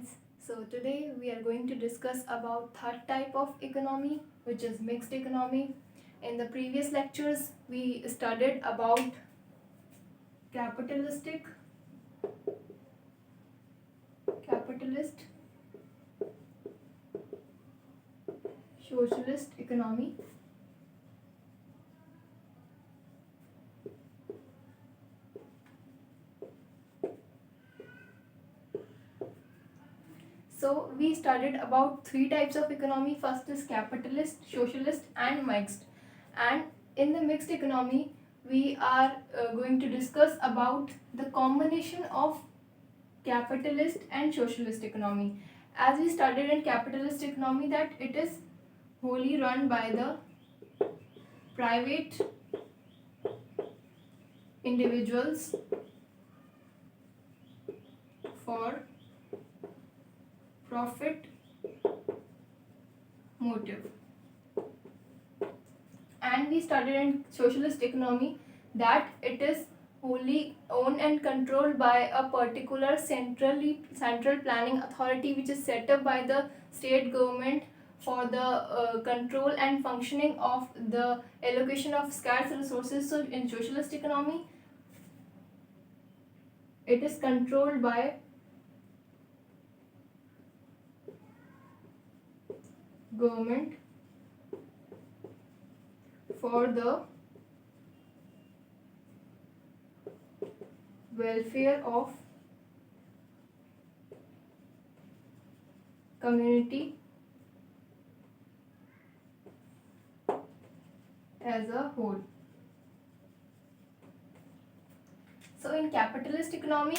friends. So today we are going to discuss about third type of economy, which is mixed economy. In the previous lectures we studied about capitalistic, capitalist, socialist economy. So we studied about three types of economy. First is capitalist, socialist and mixed. And in the mixed economy, we are going to discuss about the combination of capitalist and socialist economy. As we studied in capitalist economy that it is wholly run by the private individuals for profit motive. And we studied in socialist economy that it is wholly owned and controlled by a particular central planning authority which is set up by the state government for the control and functioning of the allocation of scarce resources. So in socialist economy it is controlled by government for the welfare of community as a whole. So in capitalist economy,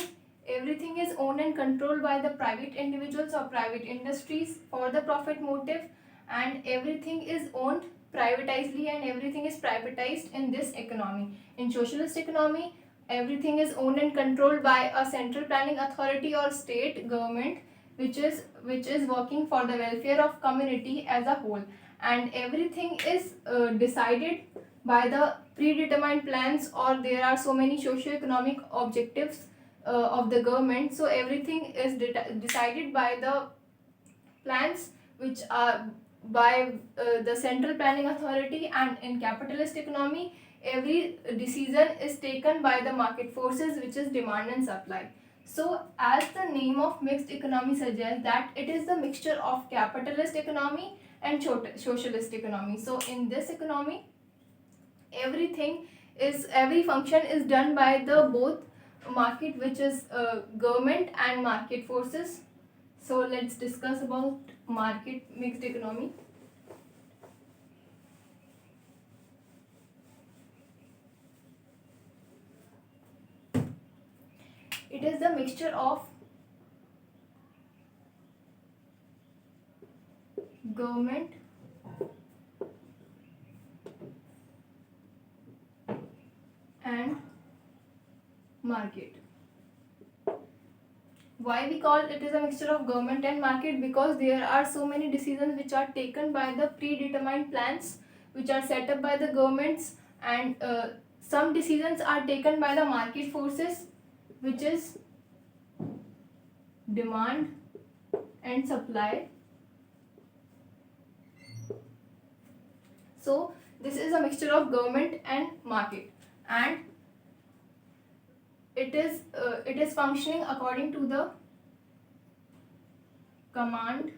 everything is owned and controlled by the private individuals or private industries for the profit motive, and everything is owned privatizedly and everything is privatized in this economy. In socialist economy, everything is owned and controlled by a central planning authority or state government which is working for the welfare of community as a whole, and everything is decided by the predetermined plans, or there are so many socio-economic objectives of the government. So everything is decided by the plans which are by the central planning authority. And in capitalist economy every decision is taken by the market forces, which is demand and supply. So as the name of mixed economy suggests that it is the mixture of capitalist economy and socialist economy. So in this economy every function is done by the both market, which is government and market forces. So let's discuss about market mixed economy. It is the mixture of government and market. Why we call it is a mixture of government and market? Because there are so many decisions which are taken by the predetermined plans which are set up by the governments, and some decisions are taken by the market forces, which is demand and supply. So this is a mixture of government and market, and it is functioning according to the command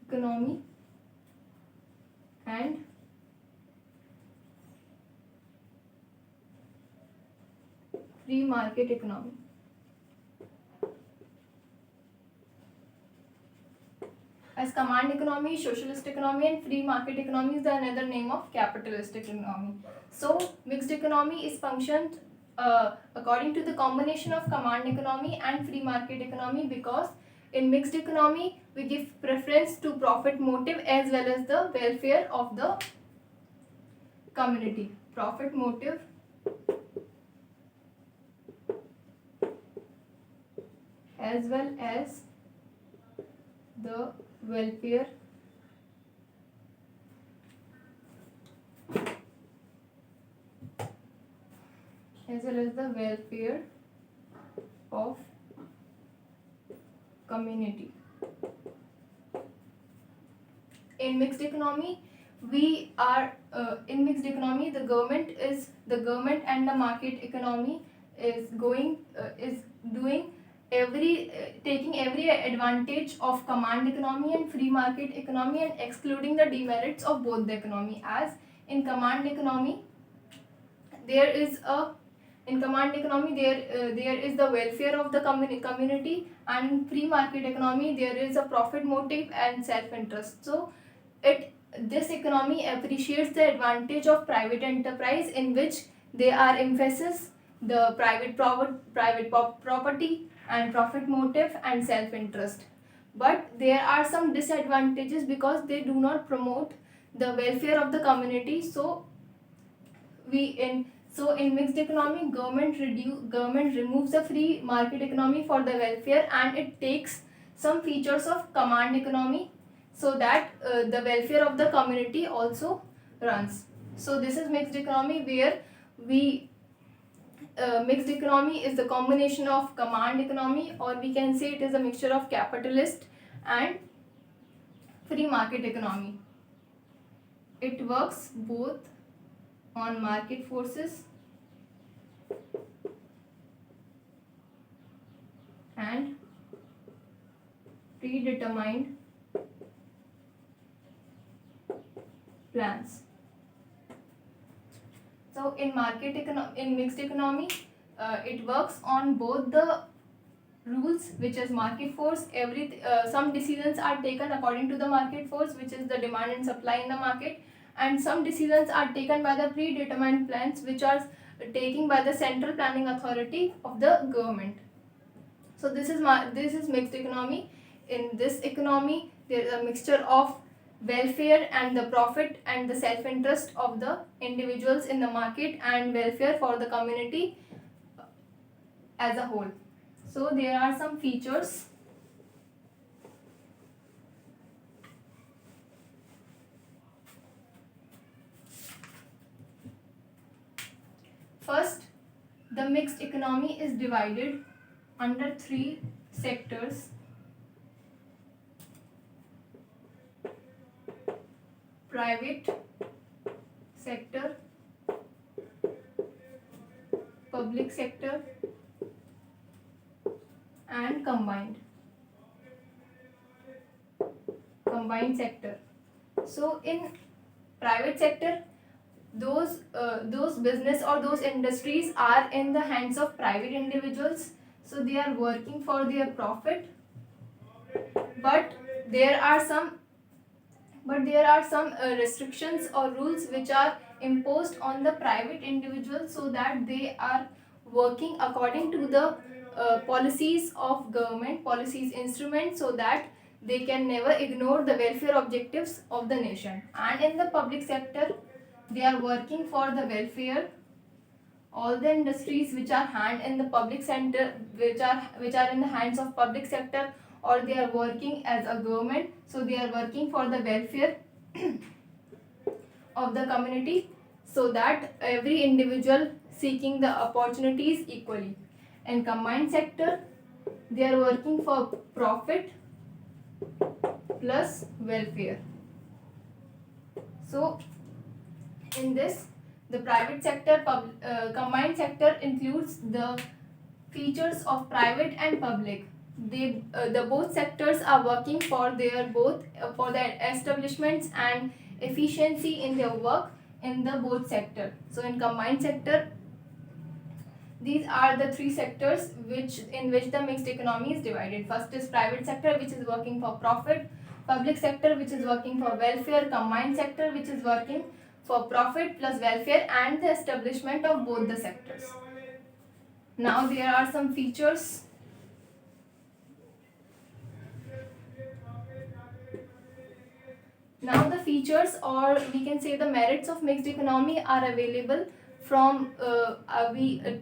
economy and free market economy. As command economy, socialist economy and free market economy is the another name of capitalist economy. So mixed economy is functioned according to the combination of command economy and free market economy, because in mixed economy we give preference to profit motive as well as the welfare of the community. Profit motive as well as the welfare of community. In mixed economy, we are in mixed economy, the government and the market economy is doing every taking every advantage of command economy and free market economy and excluding the demerits of both the economy. As in command economy, there is a in command economy there is the welfare of the community, and in free market economy there is a profit motive and self interest. So it this economy appreciates the advantage of private enterprise, in which they are emphasis the private property and profit motive and self interest. But there are some disadvantages because they do not promote the welfare of the community. In mixed economy, government removes the free market economy for the welfare, and it takes some features of command economy so that the welfare of the community also runs. So this is mixed economy, where we mixed economy is the combination of command economy, or we can say it is a mixture of capitalist and free market economy. It works both on market forces and predetermined plans. So in mixed economy, it works on both the rules, which is market force. Some decisions are taken according to the market force, which is the demand and supply in the market, and some decisions are taken by the predetermined plans, which are taken by the central planning authority of the government. So this is mixed economy. In this economy, there is a mixture of welfare and the profit and the self interest of the individuals in the market, and welfare for the community as a whole. So there are some features. First, the mixed economy is divided under 3 sectors: private sector, public sector, and combined sector. So in private sector, those business or those industries are in the hands of private individuals, so they are working for their profit. But there are some restrictions or rules which are imposed on the private individuals, so that they are working according to the policies of government, policies instruments, so that they can never ignore the welfare objectives of the nation. And in the public sector, they are working for the welfare. All the industries which are hand in the public sector, which are in the hands of public sector, or they are working as a government, so they are working for the welfare of the community, so that every individual seeking the opportunities equally. In combined sector, they are working for profit plus welfare. So in this, the private sector combined sector includes the features of private and public. The both sectors are working for the establishments and efficiency in their work in the both sector. So in combined sector, these are the 3 sectors in which the mixed economy is divided. First is private sector, which is working for profit; public sector, which is working for welfare; combined sector, which is working for profit plus welfare and the establishment of both the sectors. Now there are some features. Now the features, or we can say the merits of mixed economy, are available from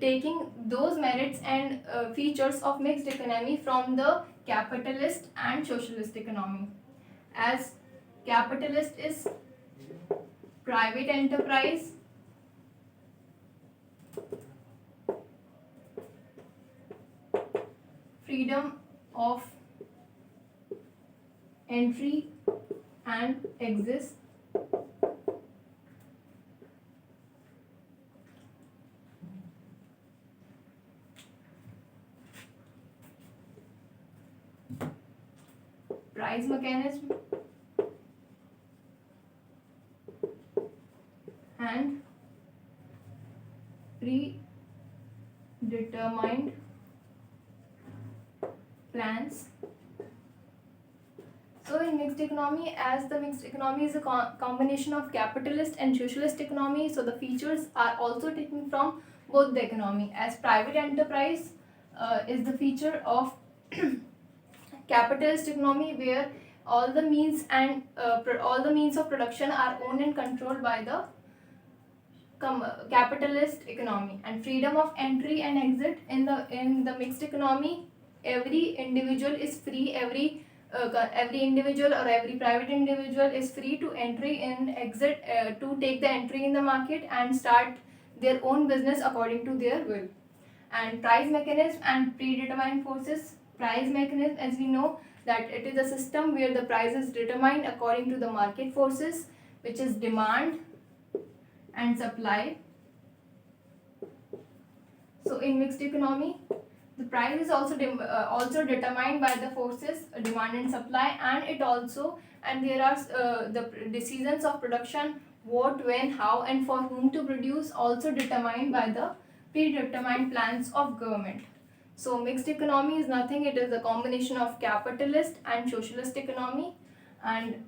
taking those merits and features of mixed economy from the capitalist and socialist economy. As capitalist is private enterprise, freedom of entry and exit, price mechanism, and predetermined plans. So in mixed economy, as the mixed economy is a combination of capitalist and socialist economy, so the features are also taken from both the economy. As private enterprise is the feature of capitalist economy, where all the means and all the means of production are owned and controlled by the capitalist economy. And freedom of entry and exit in the mixed economy, every individual is free, every individual or every private individual is free to entry and exit, to take the entry in the market and start their own business according to their will. And price mechanism and predetermined forces. Price mechanism, as we know, that it is a system where the price is determined according to the market forces, which is demand and supply. So in mixed economy, the price is also determined by the forces demand and supply, and there are the decisions of production, what, when, how, and for whom to produce, also determined by the predetermined plans of government. So mixed economy is nothing, it is a combination of capitalist and socialist economy. And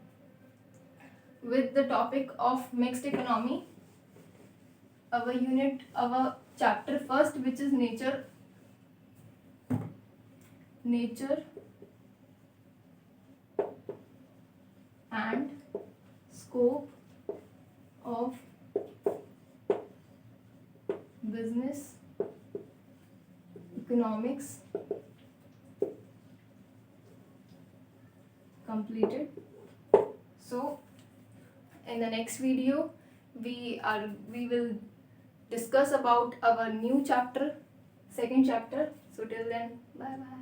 with the topic of mixed economy, our chapter first, which is nature and scope of business economics, completed. So in the next video we will discuss about our new chapter, second chapter. So till then, bye bye.